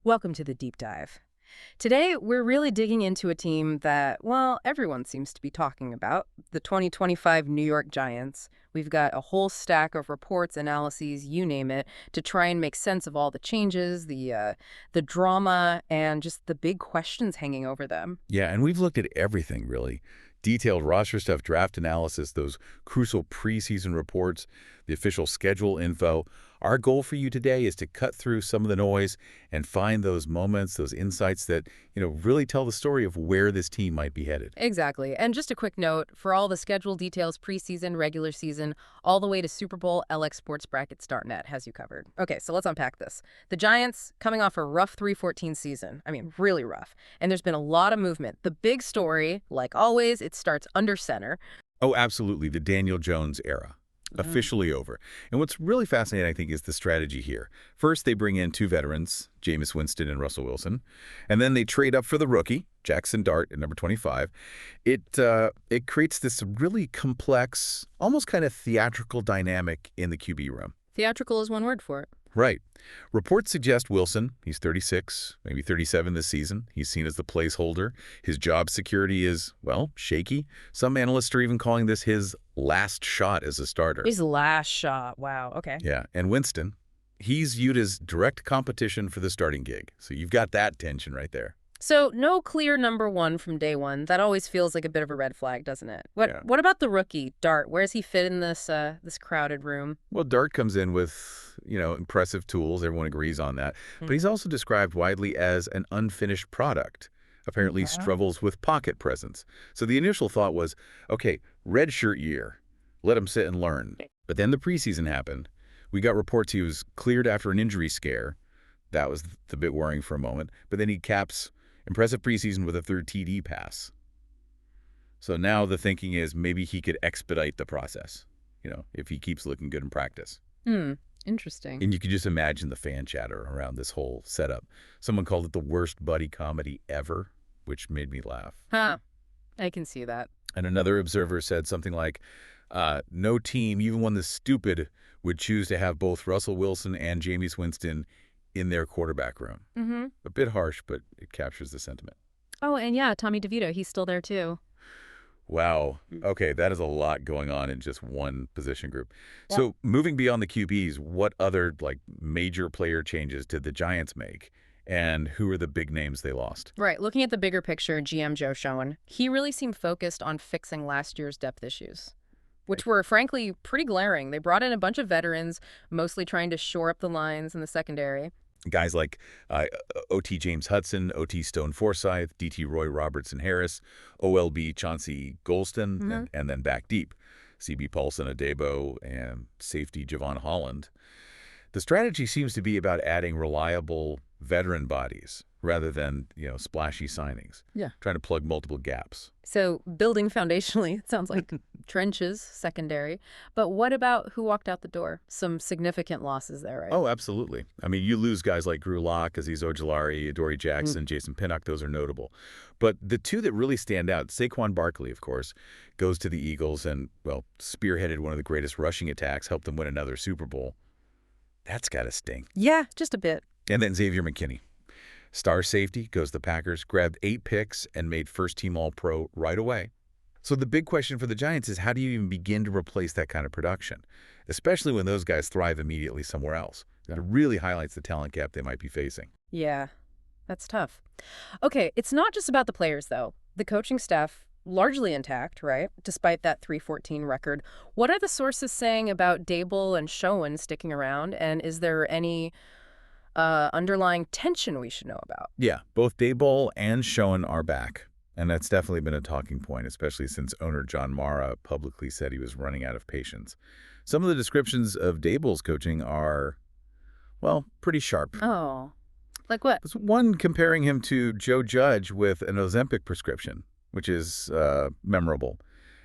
Welcome to the deep dive. Today, we're really digging into a team that, well, everyone seems to be talking about, the 2025 New York Giants. We've got a whole stack of reports, analyses, you name it, to try and make sense of all the changes, the drama, and just the big questions hanging over them. Yeah, and we've looked at everything, really. Detailed roster stuff, draft analysis, those crucial preseason reports, the official schedule info. Our goal for you today is to cut through some of the noise and find those moments, those insights that, really tell the story of where this team might be headed. Exactly. And just a quick note, for all the schedule details, preseason, regular season, all the way to Super Bowl, LXSportsBrackets.net has you covered. Okay, so let's unpack this. The Giants coming off a rough 3-14 season. I mean, really rough. And there's been a lot of movement. The big story, like always, it starts under center. Oh, absolutely. The Daniel Jones era. Officially over. And what's really fascinating, I think, is the strategy here. First, they bring in two veterans, Jameis Winston and Russell Wilson, and then they trade up for the rookie, Jackson Dart at number 25. It creates this really complex, almost kind of theatrical dynamic in the QB room. Theatrical is one word for it. Right. Reports suggest Wilson, he's 36, maybe 37 this season. He's seen as the placeholder. His job security is, well, shaky. Some analysts are even calling this his last shot as a starter. His last shot. Wow. Okay. Yeah. And Winston, he's viewed as direct competition for the starting gig. So you've got that tension right there. So no clear number one from day one. That always feels like a bit of a red flag, doesn't it? Yeah. What about the rookie, Dart? Where does he fit in this crowded room? Well, Dart comes in with, impressive tools. Everyone agrees on that. But he's also described widely as an unfinished product. Apparently struggles with pocket presence. So the initial thought was, okay, redshirt year. Let him sit and learn. But then the preseason happened. We got reports he was cleared after an injury scare. That was the bit worrying for a moment. But then he caps impressive preseason with a third TD pass. So now the thinking is maybe he could expedite the process, if he keeps looking good in practice. Interesting. And you could just imagine the fan chatter around this whole setup. Someone called it the worst buddy comedy ever, which made me laugh. Huh. I can see that. And another observer said something like, no team, even one that's stupid, would choose to have both Russell Wilson and Jameis Winston in their quarterback room. A bit harsh, but it captures the sentiment. Oh, and yeah, Tommy DeVito, he's still there too. Wow. Okay, that is a lot going on in just one position group. Yeah. So moving beyond the QBs, what other major player changes did the Giants make? And who are the big names they lost? Right. Looking at the bigger picture, GM Joe Schoen, he really seemed focused on fixing last year's depth issues, which were, frankly, pretty glaring. They brought in a bunch of veterans, mostly trying to shore up the lines in the secondary. Guys like O.T. James Hudson, O.T. Stone Forsythe, D.T. Roy Robertson Harris, O.L.B. Chauncey Golston, and then back deep, C.B. Paulson Adebo, and safety Javon Holland. The strategy seems to be about adding reliable veteran bodies rather than, splashy signings. Yeah. Trying to plug multiple gaps. So building foundationally, it sounds like trenches, secondary. But what about who walked out the door? Some significant losses there, right? Oh, absolutely. I mean, you lose guys like Drew Lock, Azeez Ojulari, Adoree Jackson, Jason Pinnock. Those are notable. But the two that really stand out, Saquon Barkley, of course, goes to the Eagles and, well, spearheaded one of the greatest rushing attacks, helped them win another Super Bowl. That's got to sting. Yeah, just a bit. And then Xavier McKinney. Star safety, goes to the Packers, grabbed 8 picks and made first-team All-Pro right away. So the big question for the Giants is how do you even begin to replace that kind of production, especially when those guys thrive immediately somewhere else? That really highlights the talent gap they might be facing. Yeah, that's tough. Okay, it's not just about the players, though. The coaching staff, largely intact, right, despite that 3-14 record. What are the sources saying about Daboll and Schoen sticking around, and is there any underlying tension we should know about? Yeah, both Daboll and Schoen are back, and that's definitely been a talking point, especially since owner John Mara publicly said he was running out of patience. Some of the descriptions of Daboll's coaching are, well, pretty sharp. Oh, like what? There's one comparing him to Joe Judge with an Ozempic prescription, which is memorable.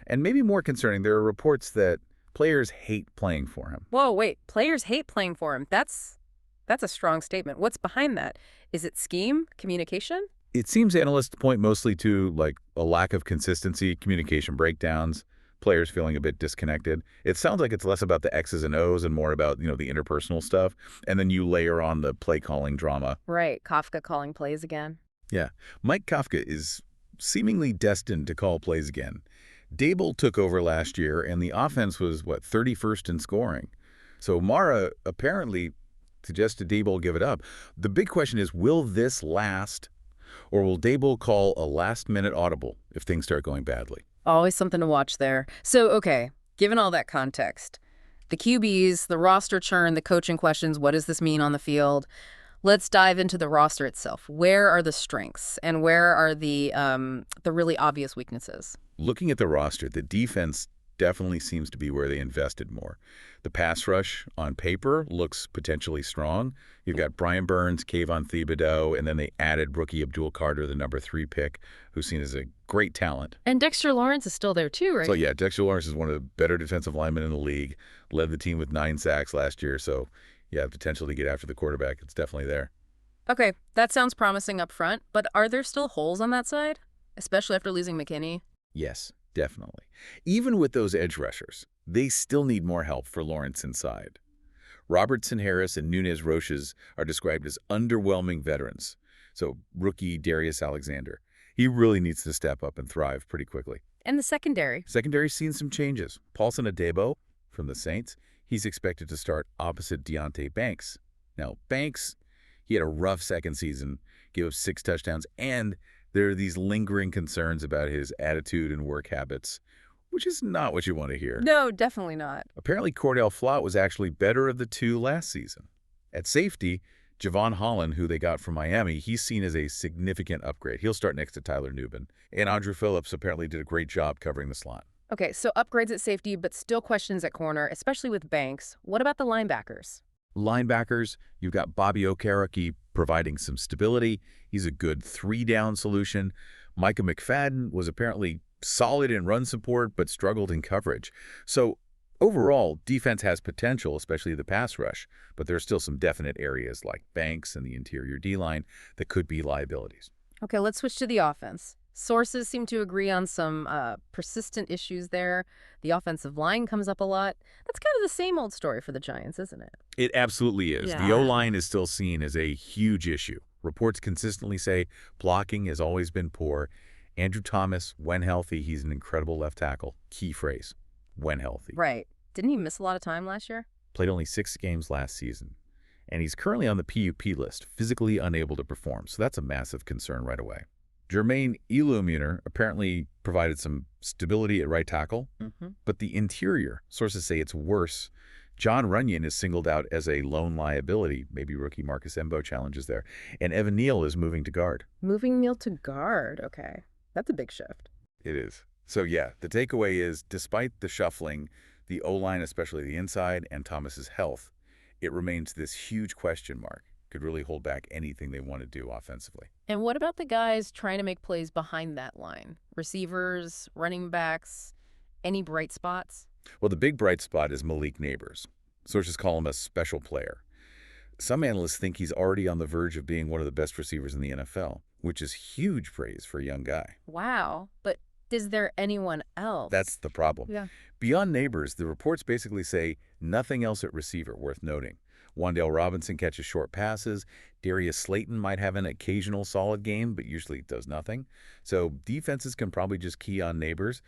And maybe more concerning, there are reports that players hate playing for him. Whoa, wait, players hate playing for him. That's a strong statement. What's behind that? Is it scheme, communication? It seems analysts point mostly to a lack of consistency, communication breakdowns, players feeling a bit disconnected. It sounds like it's less about the X's and O's and more about, the interpersonal stuff. And then you layer on the play calling drama. Right, Kafka calling plays again. Yeah. Mike Kafka is seemingly destined to call plays again. Dable took over last year, and the offense was, 31st in scoring. So Mara apparently suggested Dable give it up. The big question is, will this last, or will Dable call a last-minute audible if things start going badly? Always something to watch there. So, okay, given all that context, the QBs, the roster churn, the coaching questions, what does this mean on the field? Let's dive into the roster itself. Where are the strengths and where are the really obvious weaknesses? Looking at the roster, the defense definitely seems to be where they invested more. The pass rush on paper looks potentially strong. You've got Brian Burns, Kayvon Thibodeau, and then they added rookie Abdul Carter, the number 3 pick, who's seen as a great talent. And Dexter Lawrence is still there too, right? So yeah, Dexter Lawrence is one of the better defensive linemen in the league, led the team with 9 sacks last year. So yeah, potential to get after the quarterback, it's definitely there. Okay, that sounds promising up front, but are there still holes on that side? Especially after losing McKinney? Yes, definitely. Even with those edge rushers, they still need more help for Lawrence inside. Robertson Harris and Nunez Roches are described as underwhelming veterans. So rookie Darius Alexander, he really needs to step up and thrive pretty quickly. And the secondary? Secondary's seen some changes. Paulson Adebo from the Saints, he's expected to start opposite Deonte Banks. Now, Banks, he had a rough second season, gave up 6 touchdowns, and there are these lingering concerns about his attitude and work habits, which is not what you want to hear. No, definitely not. Apparently, Cordell Flott was actually better of the two last season. At safety, Javon Holland, who they got from Miami, he's seen as a significant upgrade. He'll start next to Tyler Nubin. And Andrew Phillips apparently did a great job covering the slot. Okay, so upgrades at safety, but still questions at corner, especially with Banks. What about the linebackers? Linebackers, you've got Bobby Okereke providing some stability. He's a good 3-down solution. Micah McFadden was apparently solid in run support, but struggled in coverage. So overall, defense has potential, especially the pass rush, but there are still some definite areas like Banks and the interior D-line that could be liabilities. Okay, let's switch to the offense. Sources seem to agree on some persistent issues there. The offensive line comes up a lot. That's kind of the same old story for the Giants, isn't it? It absolutely is. Yeah. The O-line is still seen as a huge issue. Reports consistently say blocking has always been poor. Andrew Thomas, when healthy, he's an incredible left tackle. Key phrase, when healthy. Right. Didn't he miss a lot of time last year? Played only 6 games last season. And he's currently on the PUP list, physically unable to perform. So that's a massive concern right away. Jermaine Eluemunor apparently provided some stability at right tackle, but the interior, sources say it's worse. John Runyon is singled out as a lone liability. Maybe rookie Marcus Embo challenges there. And Evan Neal is moving to guard. Moving Neal to guard. Okay. That's a big shift. It is. So yeah, the takeaway is, despite the shuffling, the O-line, especially the inside, and Thomas's health, it remains this huge question mark. Could really hold back anything they want to do offensively. And what about the guys trying to make plays behind that line? Receivers, running backs, any bright spots? Well, the big bright spot is Malik Neighbors. Sources call him a special player. Some analysts think he's already on the verge of being one of the best receivers in the NFL, which is huge praise for a young guy. Wow. But is there anyone else? That's the problem. Yeah. Beyond Neighbors, the reports basically say nothing else at receiver worth noting. Wan'Dale Robinson catches short passes. Darius Slayton might have an occasional solid game, but usually does nothing. So defenses can probably just key on Neighbors.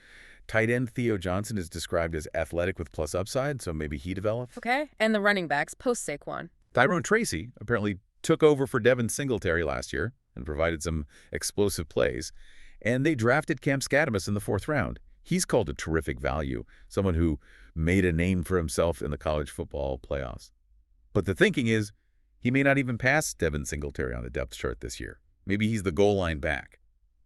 Tight end Theo Johnson is described as athletic with plus upside, so maybe he develops. Okay. And the running backs, post Saquon. Tyrone Tracy apparently took over for Devin Singletary last year and provided some explosive plays. And they drafted Cam Scatamus in the 4th round. He's called a terrific value, someone who made a name for himself in the college football playoffs. But the thinking is, he may not even pass Devin Singletary on the depth chart this year. Maybe he's the goal line back.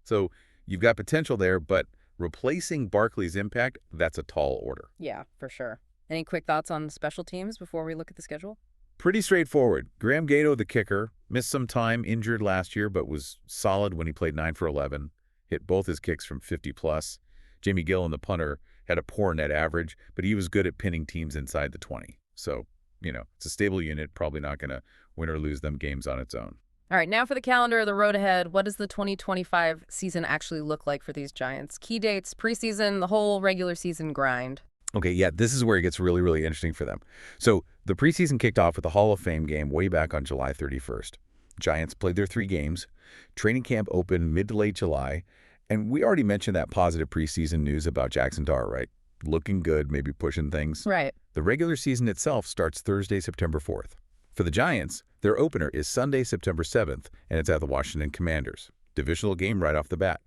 So you've got potential there, but replacing Barkley's impact, that's a tall order. Yeah, for sure. Any quick thoughts on special teams before we look at the schedule? Pretty straightforward. Graham Gato, the kicker, missed some time, injured last year, but was solid when he played 9 for 11, hit both his kicks from 50+. Jamie Gillen, the punter, had a poor net average, but he was good at pinning teams inside the 20. So, it's a stable unit, probably not going to win or lose them games on its own. All right, now for the calendar, the road ahead. What does the 2025 season actually look like for these Giants? Key dates, preseason, the whole regular season grind. Okay, yeah, this is where it gets really, really interesting for them. So the preseason kicked off with the Hall of Fame game way back on July 31st. Giants played their 3 games. Training camp opened mid to late July. And we already mentioned that positive preseason news about Jackson Dart, right? Looking good, maybe pushing things. Right. The regular season itself starts Thursday, September 4th. For the Giants, their opener is Sunday, September 7th, and it's at the Washington Commanders. Divisional game right off the bat.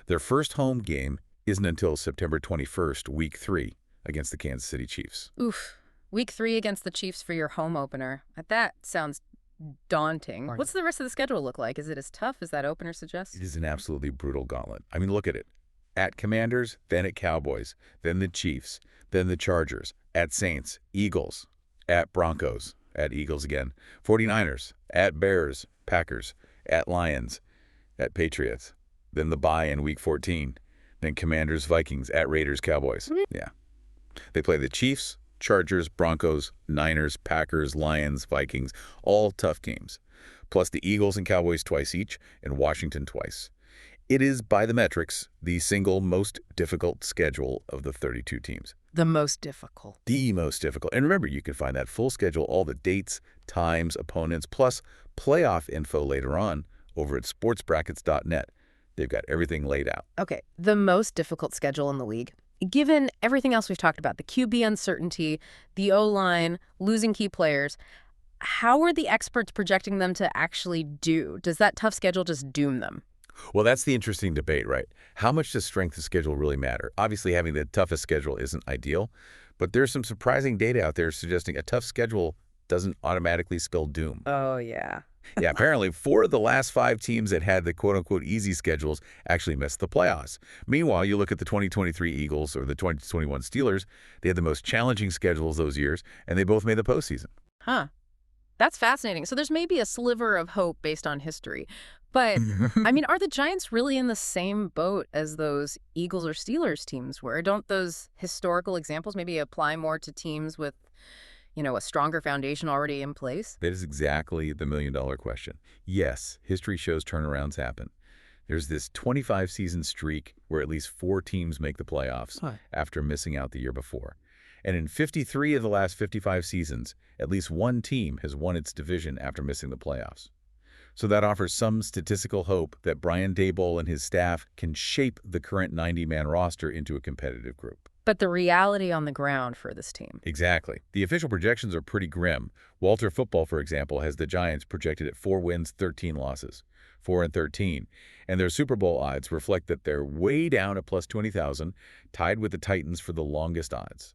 Their first home game isn't until September 21st, Week 3, against the Kansas City Chiefs. Oof. Week 3 against the Chiefs for your home opener. That sounds daunting. Right. What's the rest of the schedule look like? Is it as tough as that opener suggests? It is an absolutely brutal gauntlet. I mean, look at it. At Commanders, then at Cowboys, then the Chiefs, then the Chargers, at Saints, Eagles, at Broncos, at Eagles again, 49ers, at Bears, Packers, at Lions, at Patriots, then the bye in Week 14, then Commanders, Vikings, at Raiders, Cowboys. Yeah. They play the Chiefs, Chargers, Broncos, Niners, Packers, Lions, Vikings, all tough games, plus the Eagles and Cowboys twice each and Washington twice. It is, by the metrics, the single most difficult schedule of the 32 teams. The most difficult. The most difficult. And remember, you can find that full schedule, all the dates, times, opponents, plus playoff info later on over at sportsbrackets.net. They've got everything laid out. Okay, the most difficult schedule in the league. Given everything else we've talked about, the QB uncertainty, the O-line, losing key players, how are the experts projecting them to actually do? Does that tough schedule just doom them? Well, that's the interesting debate, right? How much does strength of schedule really matter? Obviously, having the toughest schedule isn't ideal, but there's some surprising data out there suggesting a tough schedule doesn't automatically spell doom. Oh, yeah. Yeah, apparently 4 of the last 5 teams that had the quote-unquote easy schedules actually missed the playoffs. Meanwhile, you look at the 2023 Eagles or the 2021 Steelers, they had the most challenging schedules those years, and they both made the postseason. Huh. That's fascinating. So there's maybe a sliver of hope based on history. But, I mean, are the Giants really in the same boat as those Eagles or Steelers teams were? Don't those historical examples maybe apply more to teams with, a stronger foundation already in place? That is exactly the million-dollar question. Yes, history shows turnarounds happen. There's this 25-season streak where at least 4 teams make the playoffs after missing out the year before. And in 53 of the last 55 seasons, at least 1 team has won its division after missing the playoffs. So that offers some statistical hope that Brian Daboll and his staff can shape the current 90-man roster into a competitive group. But the reality on the ground for this team. Exactly. The official projections are pretty grim. Walter Football, for example, has the Giants projected at 4 wins, 13 losses, 4-13. And their Super Bowl odds reflect that they're way down at plus 20,000, tied with the Titans for the longest odds.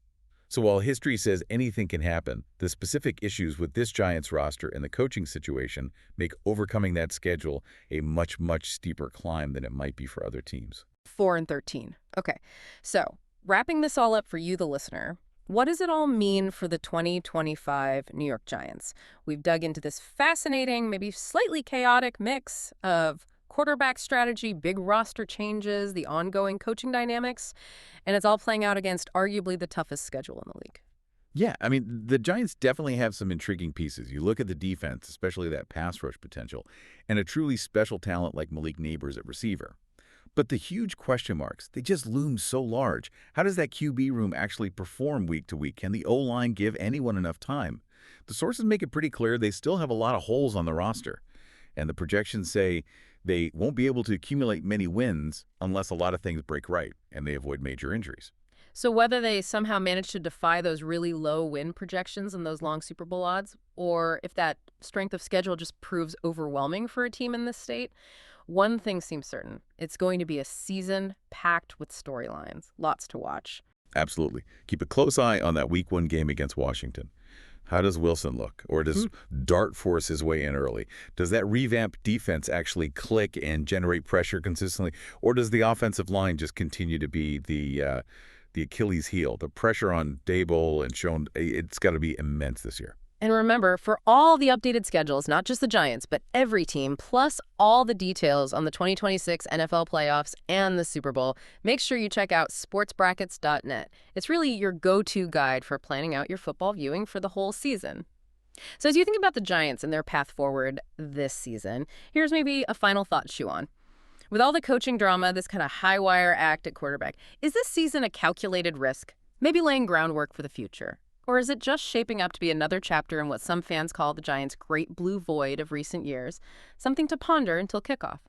So while history says anything can happen, the specific issues with this Giants roster and the coaching situation make overcoming that schedule a much, much steeper climb than it might be for other teams. 4-13. Okay. So, wrapping this all up for you, the listener, what does it all mean for the 2025 New York Giants? We've dug into this fascinating, maybe slightly chaotic mix of quarterback strategy, big roster changes, the ongoing coaching dynamics, and it's all playing out against arguably the toughest schedule in the league. Yeah, I mean, the Giants definitely have some intriguing pieces. You look at the defense, especially that pass rush potential, and a truly special talent like Malik Nabers at receiver. But the huge question marks, they just loom so large. How does that QB room actually perform week to week? Can the O-line give anyone enough time? The sources make it pretty clear they still have a lot of holes on the roster. And the projections say they won't be able to accumulate many wins unless a lot of things break right and they avoid major injuries. So whether they somehow manage to defy those really low win projections and those long Super Bowl odds, or if that strength of schedule just proves overwhelming for a team in this state, one thing seems certain. It's going to be a season packed with storylines. Lots to watch. Absolutely. Keep a close eye on that Week 1 game against Washington. How does Wilson look? Or does Dart force his way in early? Does that revamped defense actually click and generate pressure consistently? Or does the offensive line just continue to be the Achilles heel? The pressure on Daboll and Schoen, it's got to be immense this year. And remember, for all the updated schedules, not just the Giants, but every team, plus all the details on the 2026 NFL playoffs and the Super Bowl, make sure you check out sportsbrackets.net. It's really your go-to guide for planning out your football viewing for the whole season. So as you think about the Giants and their path forward this season, here's maybe a final thought to chew on. With all the coaching drama, this kind of high wire act at quarterback, is this season a calculated risk? Maybe laying groundwork for the future? Or is it just shaping up to be another chapter in what some fans call the Giants' great blue void of recent years? Something to ponder until kickoff.